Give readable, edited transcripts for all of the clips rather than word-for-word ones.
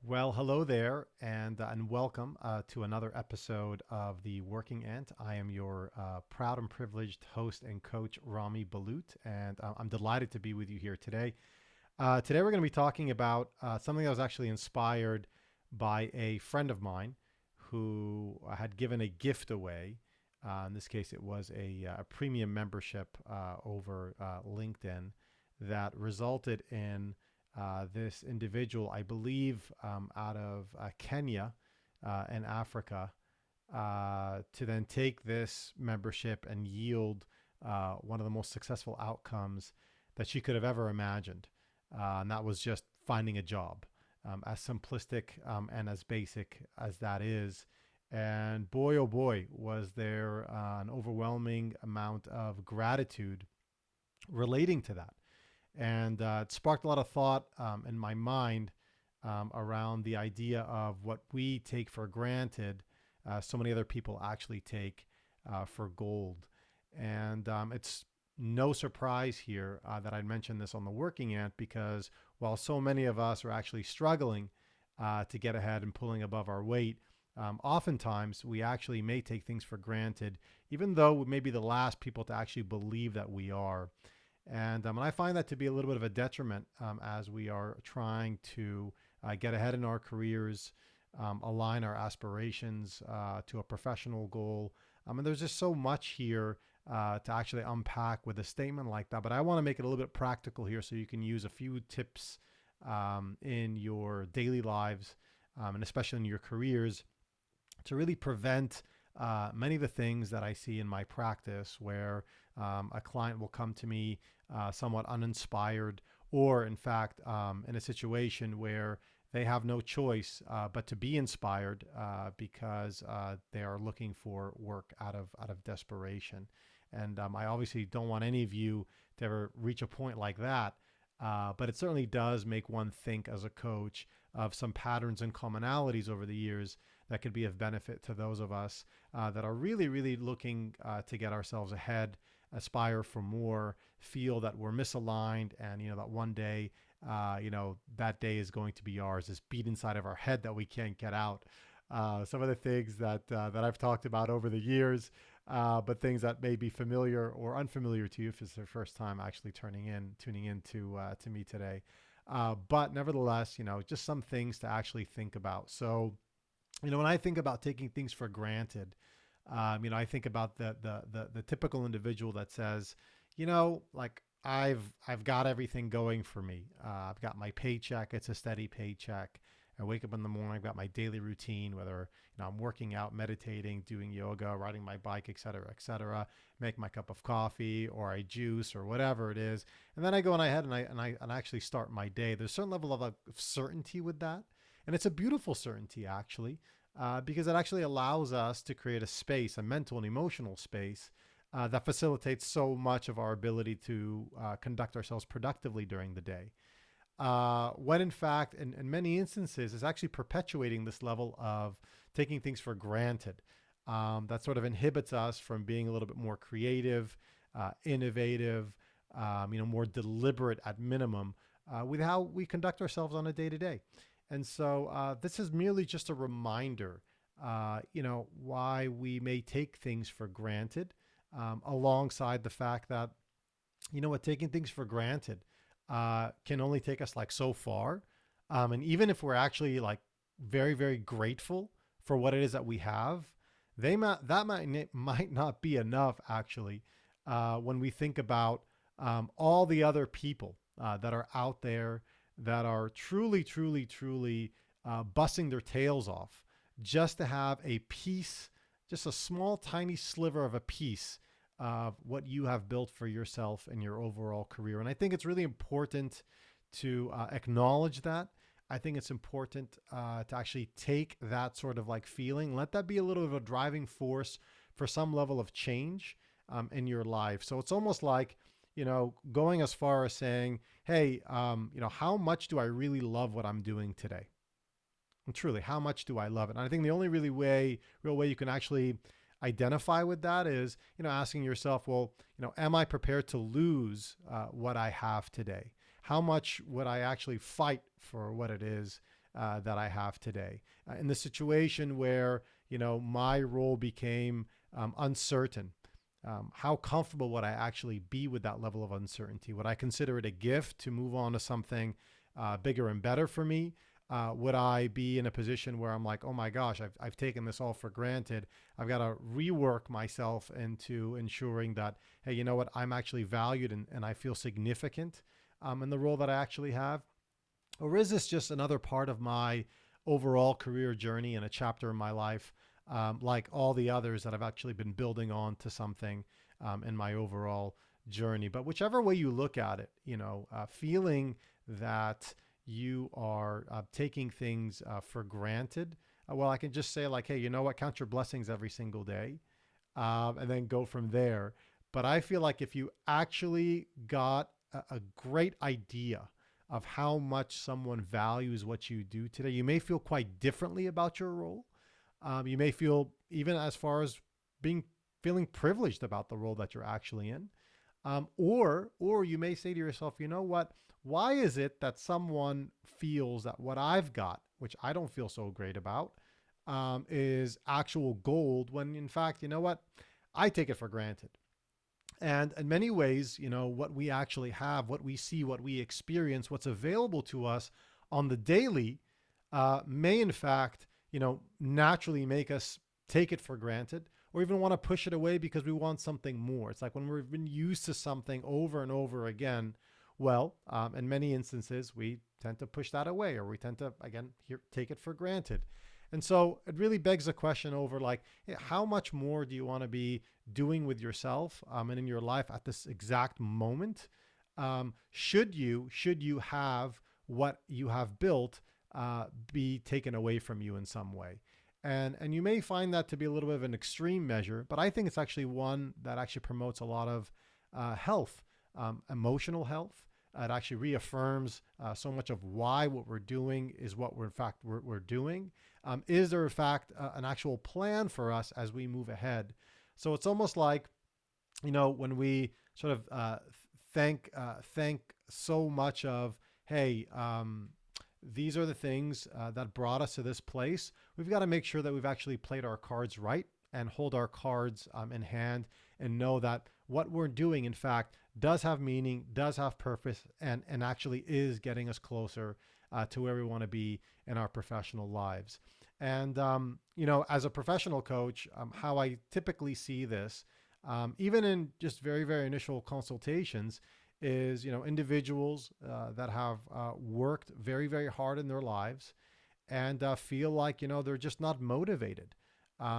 Well, hello there, and welcome to another episode of the Working Ant. I am your proud and privileged host and coach, Rami Balut, and I'm delighted to be with you here today. Today, we're going to be talking about something that was actually inspired by a friend of mine who had given a gift away. In this case, it was a premium membership over LinkedIn that resulted in this individual, I believe, out of Kenya in Africa, to then take this membership and yield one of the most successful outcomes that she could have ever imagined. And that was just finding a job, as simplistic and as basic as that is. And boy, oh boy, was there an overwhelming amount of gratitude relating to that. And it sparked a lot of thought in my mind around the idea of what we take for granted, so many other people actually take for gold. And it's no surprise here that I mentioned this on the Working Ant, because while so many of us are actually struggling to get ahead and pulling above our weight, oftentimes we actually may take things for granted, even though we may be the last people to actually believe that we are. And I find that to be a little bit of a detriment as we are trying to get ahead in our careers, align our aspirations to a professional goal. And there's just so much here to actually unpack with a statement like that. But I want to make it a little bit practical here so you can use a few tips in your daily lives, and especially in your careers, to really prevent many of the things that I see in my practice where a client will come to me somewhat uninspired, or in fact, in a situation where they have no choice but to be inspired because they are looking for work out of desperation. And I obviously don't want any of you to ever reach a point like that. But it certainly does make one think as a coach of some patterns and commonalities over the years that could be of benefit to those of us that are really, really looking to get ourselves ahead, aspire for more, feel that we're misaligned, and that one day, that day is going to be ours. This beat inside of our head that we can't get out. Some of the things that I've talked about over the years, but things that may be familiar or unfamiliar to you if it's the first time actually tuning in to me today. But nevertheless, just some things to actually think about. So, when I think about taking things for granted, I think about the typical individual that says, like I've got everything going for me. I've got my paycheck; it's a steady paycheck. I wake up in the morning, I've got my daily routine, whether I'm working out, meditating, doing yoga, riding my bike, et cetera, make my cup of coffee or I juice or whatever it is. And then I go on ahead and I actually start my day. There's a certain level of certainty with that. And it's a beautiful certainty, actually, because it actually allows us to create a space, a mental and emotional space that facilitates so much of our ability to conduct ourselves productively during the day. When in fact, in many instances, is actually perpetuating this level of taking things for granted. That sort of inhibits us from being a little bit more creative, innovative, more deliberate at minimum with how we conduct ourselves on a day to day. And so this is merely just a reminder, why we may take things for granted, alongside the fact that, taking things for granted can only take us like so far. And even if we're actually like very, very grateful for what it is that we have, might not be enough actually when we think about all the other people that are out there that are truly, truly, truly busting their tails off just to have a piece, just a small, tiny sliver of a piece of what you have built for yourself and your overall career. And I think it's really important to acknowledge that. I think it's important to actually take that sort of like feeling, let that be a little bit of a driving force for some level of change in your life. So it's almost like, going as far as saying, hey, how much do I really love what I'm doing today? And truly, how much do I love it? And I think the only real way you can actually identify with that is, asking yourself, well, am I prepared to lose what I have today? How much would I actually fight for what it is that I have today. In the situation where, my role became uncertain, how comfortable would I actually be with that level of uncertainty? Would I consider it a gift to move on to something bigger and better for me? Would I be in a position where I'm like, oh my gosh, I've taken this all for granted. I've got to rework myself into ensuring that, hey, you know what, I'm actually valued and I feel significant in the role that I actually have? Or is this just another part of my overall career journey and a chapter in my life, like all the others that I've actually been building on to something in my overall journey? But whichever way you look at it, feeling that you are taking things for granted, well, I can just say, like, hey, you know what? Count your blessings every single day, and then go from there. But I feel like if you actually got a great idea of how much someone values what you do today, you may feel quite differently about your role. You may feel, even as far as feeling privileged about the role that you're actually in. Or you may say to yourself, you know what? Why is it that someone feels that what I've got, which I don't feel so great about, is actual gold, when in fact, you know what? I take it for granted. And in many ways, what we actually have, what we see, what we experience, what's available to us on the daily may in fact, naturally make us take it for granted, or even want to push it away because we want something more. It's like when we've been used to something over and over again, well, in many instances, we tend to push that away, or we tend to, again, take it for granted. And so it really begs the question over, like, hey, how much more do you want to be doing with yourself and in your life at this exact moment? Should you have what you have built be taken away from you in some way? And you may find that to be a little bit of an extreme measure, but I think it's actually one that actually promotes a lot of health, emotional health. It actually reaffirms so much of why what we're doing is what we're doing. Is there in fact an actual plan for us as we move ahead? So it's almost like, when we sort of thank so much of, hey, these are the things that brought us to this place. We've got to make sure that we've actually played our cards right and hold our cards in hand, and know that what we're doing, in fact, does have meaning, does have purpose, and actually is getting us closer to where we want to be in our professional lives. And, as a professional coach, how I typically see this, even in just very, very initial consultations, is, individuals that have worked very, very hard in their lives and feel like, they're just not motivated.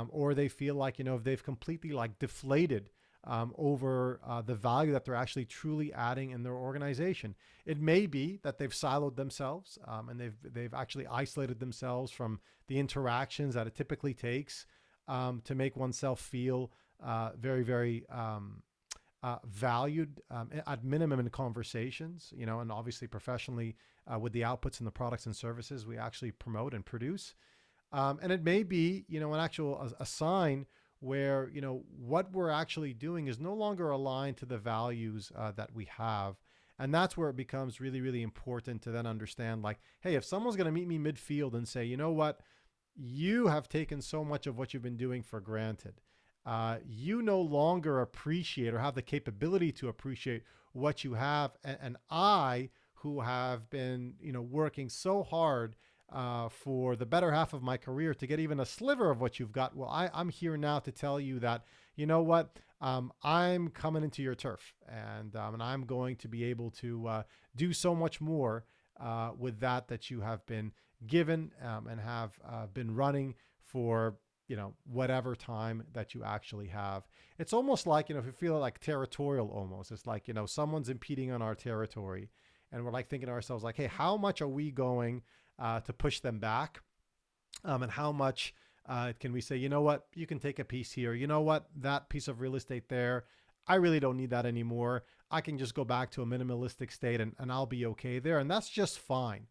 Or they feel like, they've completely like deflated over the value that they're actually truly adding in their organization. It may be that they've siloed themselves and they've actually isolated themselves from the interactions that it typically takes to make oneself feel very, very valued at minimum in conversations, and obviously professionally with the outputs and the products and services we actually promote and produce. And it may be, an actual a sign where, what we're actually doing is no longer aligned to the values that we have. And that's where it becomes really, really important to then understand, like, hey, if someone's going to meet me midfield and say, you know what, you have taken so much of what you've been doing for granted. You no longer appreciate or have the capability to appreciate what you have. And I, who have been, working so hard for the better half of my career to get even a sliver of what you've got. Well, I'm here now to tell you that, you know what, I'm coming into your turf, and I'm going to be able to do so much more with that you have been given and have been running for, whatever time that you actually have. It's almost like, if you feel like territorial almost, it's like, someone's impeding on our territory, and we're like thinking to ourselves, like, hey, how much are we going to push them back? And how much can we say, you know what, you can take a piece here. You know what, that piece of real estate there, I really don't need that anymore. I can just go back to a minimalistic state and I'll be okay there. And that's just fine.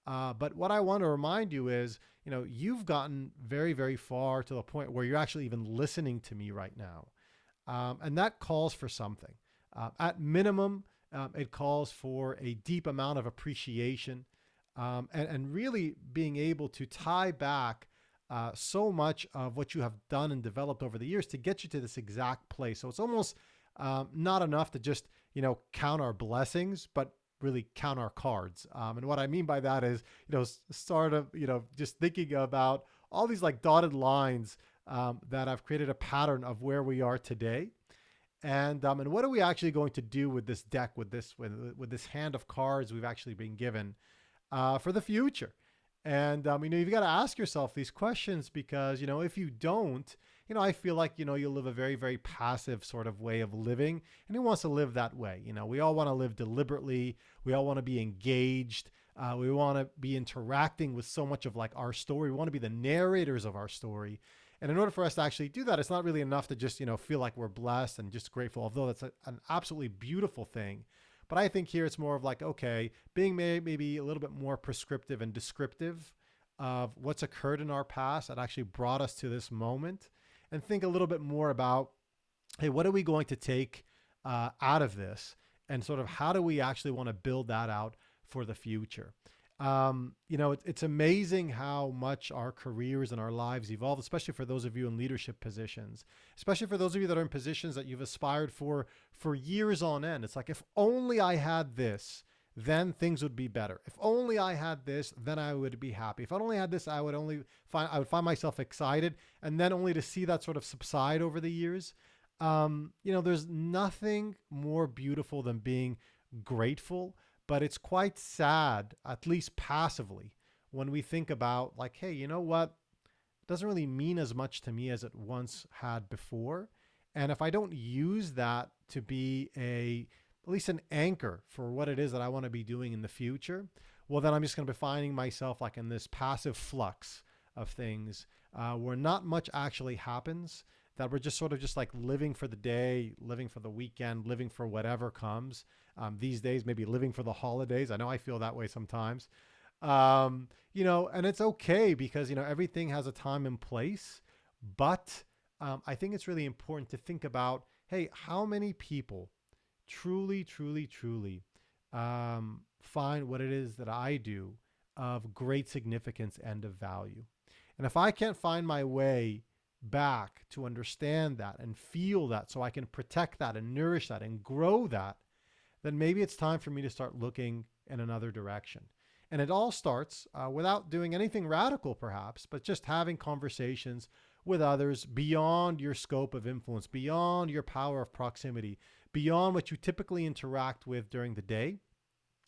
But what I want to remind you is, you've gotten very, very far to the point where you're actually even listening to me right now. And that calls for something. At minimum, it calls for a deep amount of appreciation and really being able to tie back so much of what you have done and developed over the years to get you to this exact place. So it's almost not enough to just, count our blessings, but really count our cards. And what I mean by that is, sort of, just thinking about all these like dotted lines that have created a pattern of where we are today. And what are we actually going to do with this deck, with this hand of cards we've actually been given for the future? And you've got to ask yourself these questions because if you don't, I feel like you live a very, very passive sort of way of living, and who wants to live that way? We all want to live deliberately. We all want to be engaged. We want to be interacting with so much of like our story. We want to be the narrators of our story. And in order for us to actually do that, it's not really enough to just, feel like we're blessed and just grateful, although that's an absolutely beautiful thing. But I think here it's more of like, okay, being maybe a little bit more prescriptive and descriptive of what's occurred in our past that actually brought us to this moment, and think a little bit more about, hey, what are we going to take out of this? And sort of how do we actually want to build that out for the future? It's amazing how much our careers and our lives evolve, especially for those of you in leadership positions, especially for those of you that are in positions that you've aspired for years on end. It's like, if only I had this, then things would be better. If only I had this, then I would be happy. If I only had this, I would find myself excited, and then only to see that sort of subside over the years. There's nothing more beautiful than being grateful. But it's quite sad, at least passively, when we think about like, hey, you know what? It doesn't really mean as much to me as it once had before. And if I don't use that to be at least an anchor for what it is that I want to be doing in the future, well, then I'm just going to be finding myself like in this passive flux of things where not much actually happens, that we're just sort of just like living for the day, living for the weekend, living for whatever comes. These days, maybe living for the holidays. I know I feel that way sometimes. And it's okay because, everything has a time and place. But I think it's really important to think about, hey, how many people truly, truly, truly find what it is that I do of great significance and of value? And if I can't find my way back to understand that and feel that so I can protect that and nourish that and grow that, then maybe it's time for me to start looking in another direction. And it all starts without doing anything radical, perhaps, but just having conversations with others beyond your scope of influence, beyond your power of proximity, beyond what you typically interact with during the day.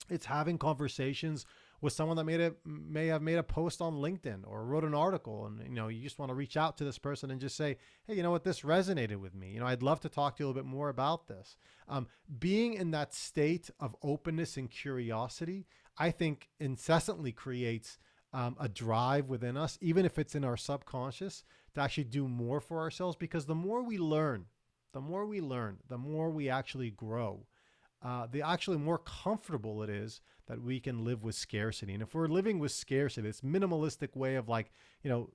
It's having conversations with someone that may have made a post on LinkedIn or wrote an article, and you just want to reach out to this person and just say, hey, you know what, this resonated with me. I'd love to talk to you a little bit more about this. Being in that state of openness and curiosity, I think incessantly creates a drive within us, even if it's in our subconscious, to actually do more for ourselves. Because the more we learn, the more we actually grow. The actually more comfortable it is that we can live with scarcity. And if we're living with scarcity, this minimalistic way of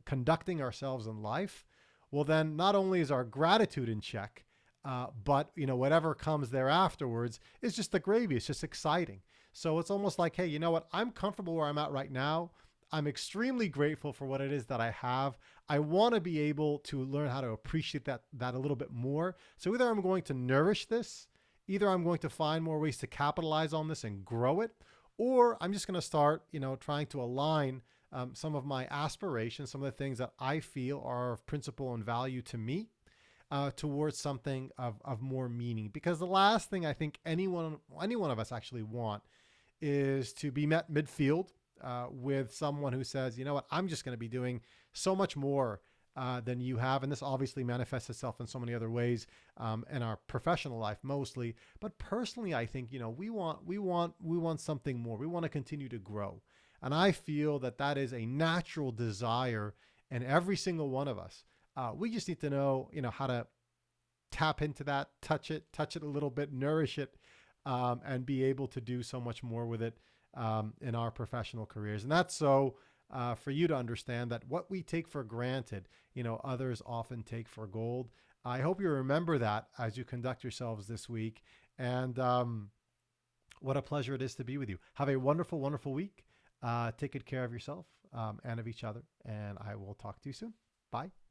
conducting ourselves in life, well, then not only is our gratitude in check, but whatever comes there afterwards is just the gravy. It's just exciting. So it's almost like, hey, you know what? I'm comfortable where I'm at right now. I'm extremely grateful for what it is that I have. I want to be able to learn how to appreciate that a little bit more. So either I'm going to nourish this, either I'm going to find more ways to capitalize on this and grow it, or I'm just going to start, trying to align some of my aspirations, some of the things that I feel are of principle and value to me, towards something of more meaning. Because the last thing I think any one of us actually want is to be met midfield with someone who says, you know what, I'm just going to be doing so much more than you have. And this obviously manifests itself in so many other ways in our professional life mostly. But personally, I think, we want something more. We want to continue to grow. And I feel that is a natural desire in every single one of us. We just need to know, how to tap into that, touch it a little bit, nourish it, and be able to do so much more with it in our professional careers. And that's so for you to understand that what we take for granted, others often take for gold. I hope you remember that as you conduct yourselves this week. And what a pleasure it is to be with you. Have a wonderful, wonderful week. Take good care of yourself and of each other. And I will talk to you soon. Bye.